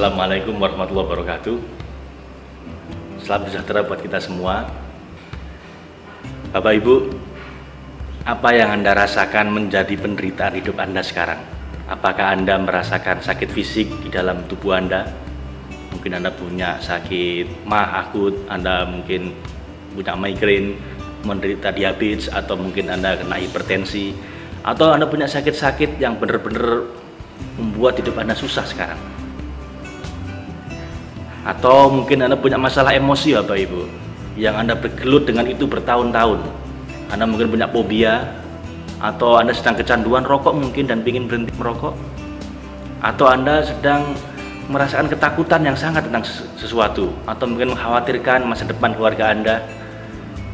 Assalamualaikum warahmatullahi wabarakatuh. Salam sejahtera buat kita semua. Bapak Ibu, apa yang Anda rasakan menjadi penderitaan hidup Anda sekarang? Apakah Anda merasakan sakit fisik di dalam tubuh Anda? Mungkin Anda punya sakit mah akut, Anda mungkin punya migrain, menderita diabetes, atau mungkin Anda kena hipertensi, atau Anda punya sakit-sakit yang benar-benar membuat hidup Anda susah sekarang. Atau mungkin Anda punya masalah emosi Bapak Ibu, yang Anda bergelut dengan itu bertahun-tahun. Anda mungkin punya fobia, atau Anda sedang kecanduan rokok mungkin dan ingin berhenti merokok, atau Anda sedang merasakan ketakutan yang sangat tentang sesuatu, atau mungkin mengkhawatirkan masa depan keluarga Anda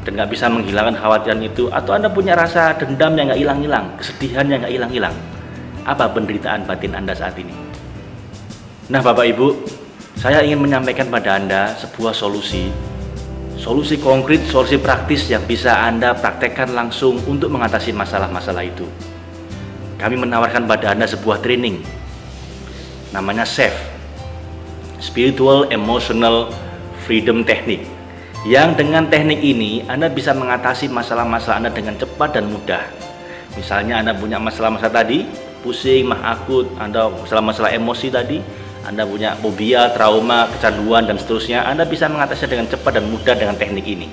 dan nggak bisa menghilangkan khawatiran itu, atau Anda punya rasa dendam yang nggak hilang-hilang, kesedihan yang nggak hilang-hilang. Apa penderitaan batin Anda saat ini? Nah Bapak Ibu, saya ingin menyampaikan pada Anda sebuah solusi konkret, solusi praktis yang bisa Anda praktekkan langsung untuk mengatasi masalah-masalah itu. Kami menawarkan pada Anda sebuah training, namanya SEFT, Spiritual Emotional Freedom Teknik, yang dengan teknik ini Anda bisa mengatasi masalah-masalah Anda dengan cepat dan mudah. Misalnya Anda punya masalah-masalah tadi, pusing, mah akut, Anda masalah-masalah emosi tadi, Anda punya fobia, trauma, kecanduan, dan seterusnya, Anda bisa mengatasinya dengan cepat dan mudah dengan teknik ini.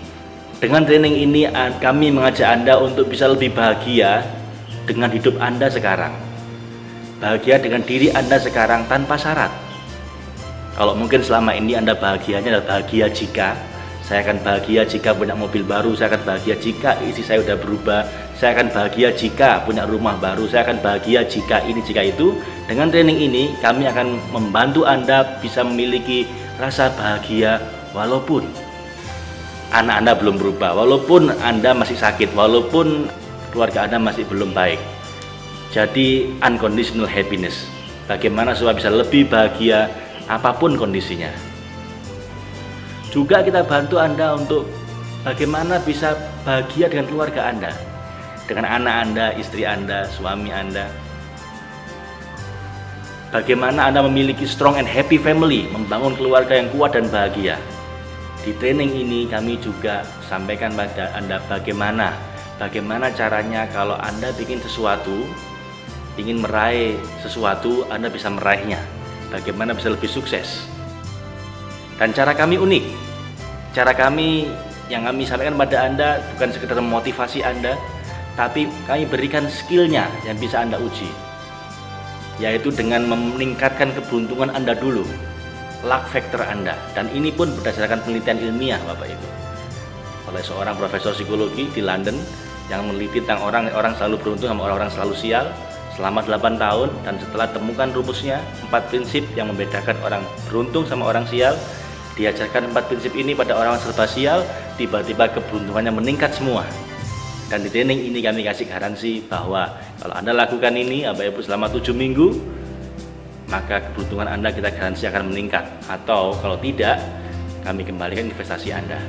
Dengan training ini, kami mengajak Anda untuk bisa lebih bahagia dengan hidup Anda sekarang. Bahagia dengan diri Anda sekarang tanpa syarat. Kalau mungkin selama ini Anda bahagianya adalah bahagia jika, saya akan bahagia jika punya mobil baru, saya akan bahagia jika isi saya sudah berubah, saya akan bahagia jika punya rumah baru, saya akan bahagia jika ini, jika itu. Dengan training ini, kami akan membantu Anda bisa memiliki rasa bahagia walaupun anak Anda belum berubah, walaupun Anda masih sakit, walaupun keluarga Anda masih belum baik. Jadi unconditional happiness. Bagaimana supaya bisa lebih bahagia apapun kondisinya. Juga kita bantu Anda untuk bagaimana bisa bahagia dengan keluarga Anda, dengan anak Anda, istri Anda, suami Anda. Bagaimana Anda memiliki strong and happy family, membangun keluarga yang kuat dan bahagia. Di training ini kami juga sampaikan pada Anda bagaimana caranya kalau Anda bikin sesuatu, ingin meraih sesuatu, Anda bisa meraihnya. Bagaimana bisa lebih sukses. Dan cara kami unik. Cara kami yang kami sampaikan pada Anda bukan sekedar memotivasi Anda, tapi kami berikan skillnya yang bisa Anda uji, yaitu dengan meningkatkan keberuntungan Anda dulu, luck factor Anda. Dan ini pun berdasarkan penelitian ilmiah Bapak Ibu, oleh seorang profesor psikologi di London yang meneliti tentang orang selalu beruntung sama orang-orang selalu sial selama 8 tahun. Dan setelah temukan rumusnya, 4 prinsip yang membedakan orang beruntung sama orang sial, diajarkan 4 prinsip ini pada orang serba sial, tiba-tiba keberuntungannya meningkat semua. Dan di training ini kami kasih garansi bahwa kalau Anda lakukan ini Bapak Ibu selama 7 minggu, maka keberuntungan Anda kita garansi akan meningkat. Atau kalau tidak, kami kembalikan investasi Anda.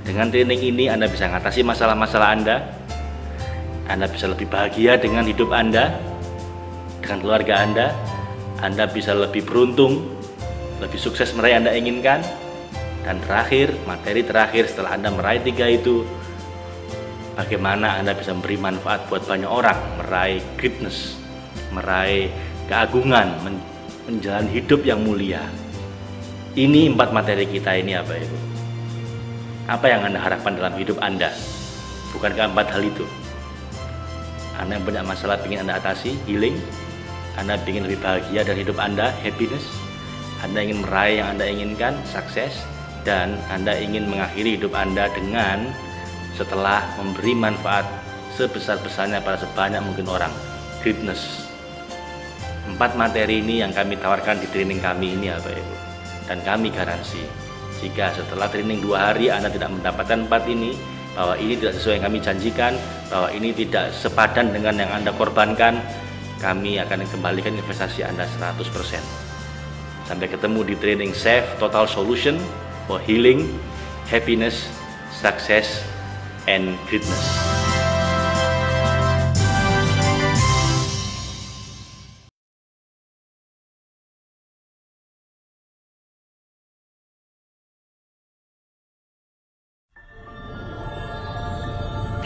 Dengan training ini Anda bisa mengatasi masalah-masalah Anda bisa lebih bahagia dengan hidup Anda, dengan keluarga Anda bisa lebih beruntung, lebih sukses meraih Anda inginkan. Dan terakhir, materi terakhir setelah Anda meraih 3 itu, bagaimana Anda bisa memberi manfaat buat banyak orang, meraih greatness, meraih keagungan, menjalani hidup yang mulia. Ini 4 materi kita ini Bapak Ibu. Apa yang Anda harapkan dalam hidup Anda? Bukankah 4 hal itu? Anda yang punya masalah ingin Anda atasi, healing. Anda ingin lebih bahagia dari hidup Anda, happiness. Anda ingin meraih yang Anda inginkan, sukses. Dan Anda ingin mengakhiri hidup Anda dengan setelah memberi manfaat sebesar-besarnya pada sebanyak mungkin orang, greatness. 4 materi ini yang kami tawarkan di training kami ini Bapak Ibu. Dan kami garansi, jika setelah training 2 hari Anda tidak mendapatkan 4 ini, bahwa ini tidak sesuai yang kami janjikan, bahwa ini tidak sepadan dengan yang Anda korbankan, kami akan kembalikan investasi Anda 100%. Sampai ketemu di training SEFT Total Solution for healing, happiness, success, and greatness.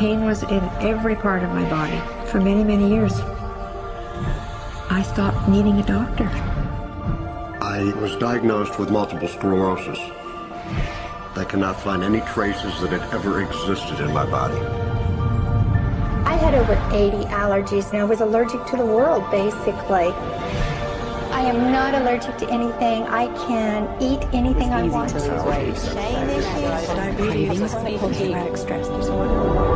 pain was in every part of my body for many, many years. I stopped needing a doctor. I was diagnosed with multiple sclerosis. They cannot find any traces that it ever existed in my body. I had over 80 allergies and I was allergic to the world, basically. I am not allergic to anything. I can eat anything I want to. Diabetes, post-traumatic stress disorder.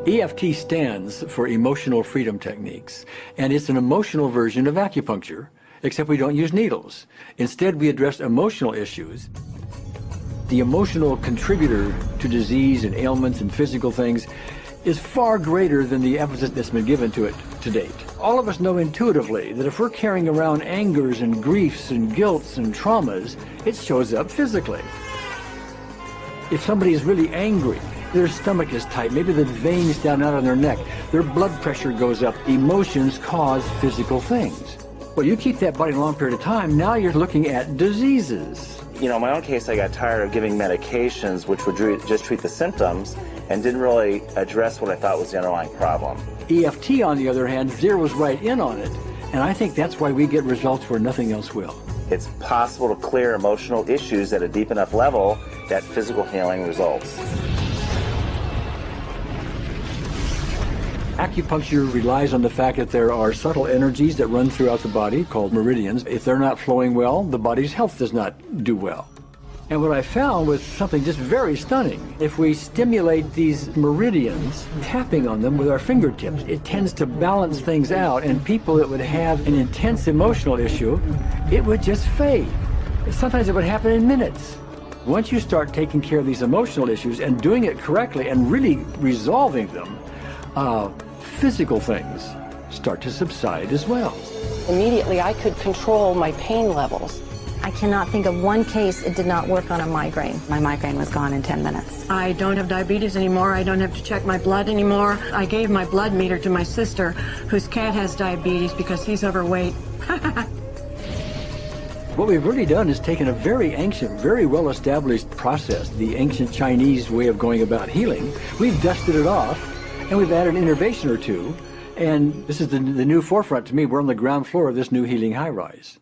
EFT stands for Emotional Freedom Techniques, and it's an emotional version of acupuncture, except we don't use needles. Instead, we address emotional issues. The emotional contributor to disease and ailments and physical things is far greater than the emphasis that's been given to it to date. All of us know intuitively that if we're carrying around angers and griefs and guilts and traumas, it shows up physically. If somebody is really angry, their stomach is tight, maybe the veins down out on their neck, their blood pressure goes up. Emotions cause physical things. Well, you keep that body a long period of time, now you're looking at diseases. You know, in my own case, I got tired of giving medications which would just treat the symptoms and didn't really address what I thought was the underlying problem. EFT, on the other hand, zeroes right in on it, and I think that's why we get results where nothing else will. It's possible to clear emotional issues at a deep enough level that physical healing results. Acupuncture relies on the fact that there are subtle energies that run throughout the body called meridians. If they're not flowing well, the body's health does not do well. And what I found was something just very stunning. If we stimulate these meridians, tapping on them with our fingertips, it tends to balance things out, and people that would have an intense emotional issue, it would just fade. Sometimes it would happen in minutes. Once you start taking care of these emotional issues and doing it correctly and really resolving them, physical things start to subside as well. Immediately, I could control my pain levels. I cannot think of one case it did not work on a migraine. My migraine was gone in 10 minutes. I don't have diabetes anymore. I don't have to check my blood anymore. I gave my blood meter to my sister, whose cat has diabetes because he's overweight. What we've really done is taken a very ancient, very well-established process, the ancient Chinese way of going about healing. We've dusted it off, and we've added an innovation or two, and this is the new forefront to me. We're on the ground floor of this new healing high-rise.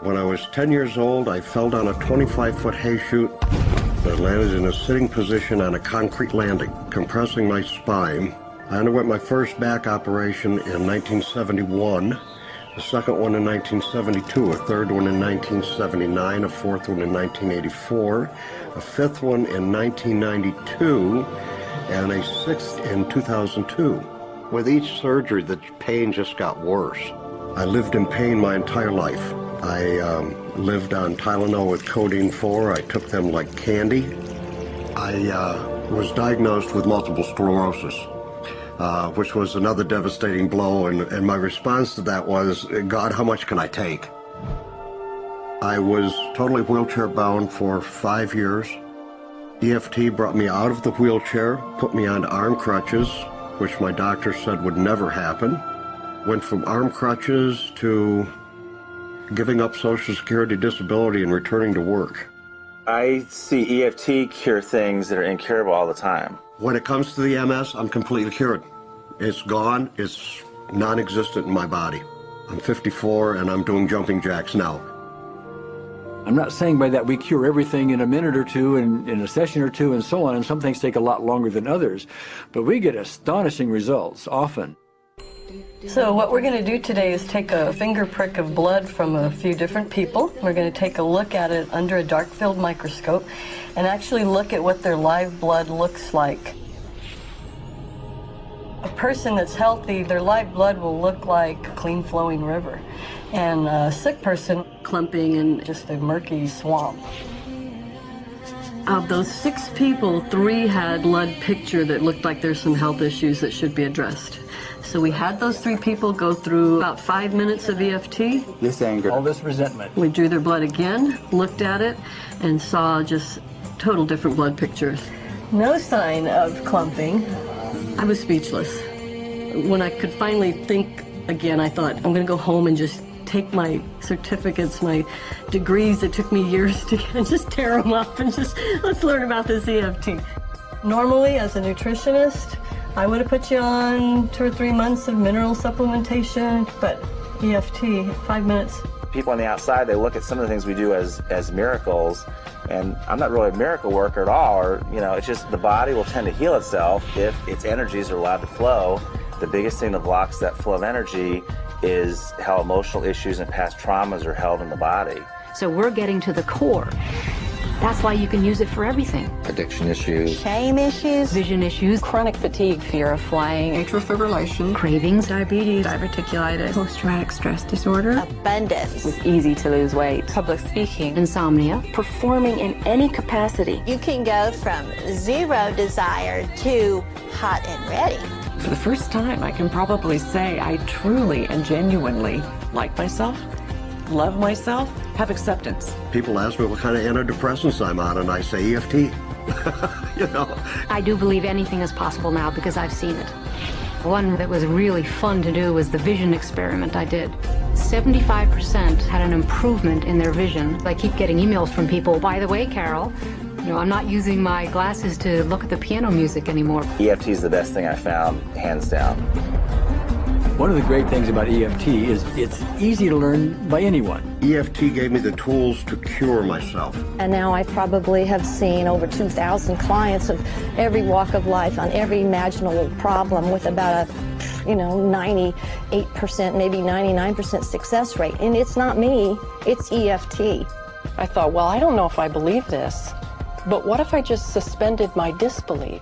When I was 10 years old, I fell down a 25-foot hay chute that landed in a sitting position on a concrete landing, compressing my spine. I underwent my first back operation in 1971, a second one in 1972, a third one in 1979, a fourth one in 1984, a fifth one in 1992, and a sixth in 2002. With each surgery, the pain just got worse. I lived in pain my entire life. I lived on Tylenol with codeine 4. I took them like candy. I was diagnosed with multiple sclerosis, which was another devastating blow, and my response to that was, God, how much can I take? I was totally wheelchair bound for 5 years. EFT brought me out of the wheelchair, put me on arm crutches, which my doctor said would never happen. Went from arm crutches to giving up Social Security disability and returning to work. I see EFT cure things that are incurable all the time. When it comes to the MS, I'm completely cured. It's gone. It's non-existent in my body. I'm 54 and I'm doing jumping jacks now. I'm not saying by that we cure everything in a minute or two and in a session or two and so on, and some things take a lot longer than others, but we get astonishing results often. So what we're going to do today is take a finger prick of blood from a few different people. We're going to take a look at it under a dark field microscope and actually look at what their live blood looks like. A person that's healthy, their live blood will look like a clean flowing river. And a sick person, clumping in just a murky swamp. Of those 6 people, 3 had blood picture that looked like there's some health issues that should be addressed. So we had those 3 people go through about 5 minutes of EFT. This anger. All this resentment. We drew their blood again, looked at it, and saw just total different blood pictures. No sign of clumping. I was speechless. When I could finally think again, I thought, I'm going to go home and just take my certificates, my degrees that took me years to get, and just tear them up and just, let's learn about this EFT. Normally, as a nutritionist, I would have put you on 2 or 3 months of mineral supplementation, but EFT, 5 minutes. People on the outside, they look at some of the things we do as miracles, and I'm not really a miracle worker at all, or, you know, it's just the body will tend to heal itself if its energies are allowed to flow. The biggest thing that blocks that flow of energy is how emotional issues and past traumas are held in the body. So we're getting to the core. That's why you can use it for everything. Addiction issues, Shame issues, vision issues, Chronic fatigue, fear of flying, atrial fibrillation, cravings, diabetes, diverticulitis, post-traumatic stress disorder, abundance, it's easy to lose weight, public speaking, insomnia, performing in any capacity. You can go from zero desire to hot and ready. For the first time, I can probably say I truly and genuinely like myself, love myself, have acceptance. People ask me what kind of antidepressants I'm on, and I say EFT. You know. I do believe anything is possible now because I've seen it. One that was really fun to do was the vision experiment I did. 75% had an improvement in their vision. I keep getting emails from people, by the way, Carol, you know, I'm not using my glasses to look at the piano music anymore. EFT is the best thing I found, hands down. One of the great things about EFT is it's easy to learn by anyone. EFT gave me the tools to cure myself. And now I probably have seen over 2,000 clients of every walk of life on every imaginable problem with about a, 98%, maybe 99% success rate. And it's not me, it's EFT. I thought, well, I don't know if I believe this, but what if I just suspended my disbelief?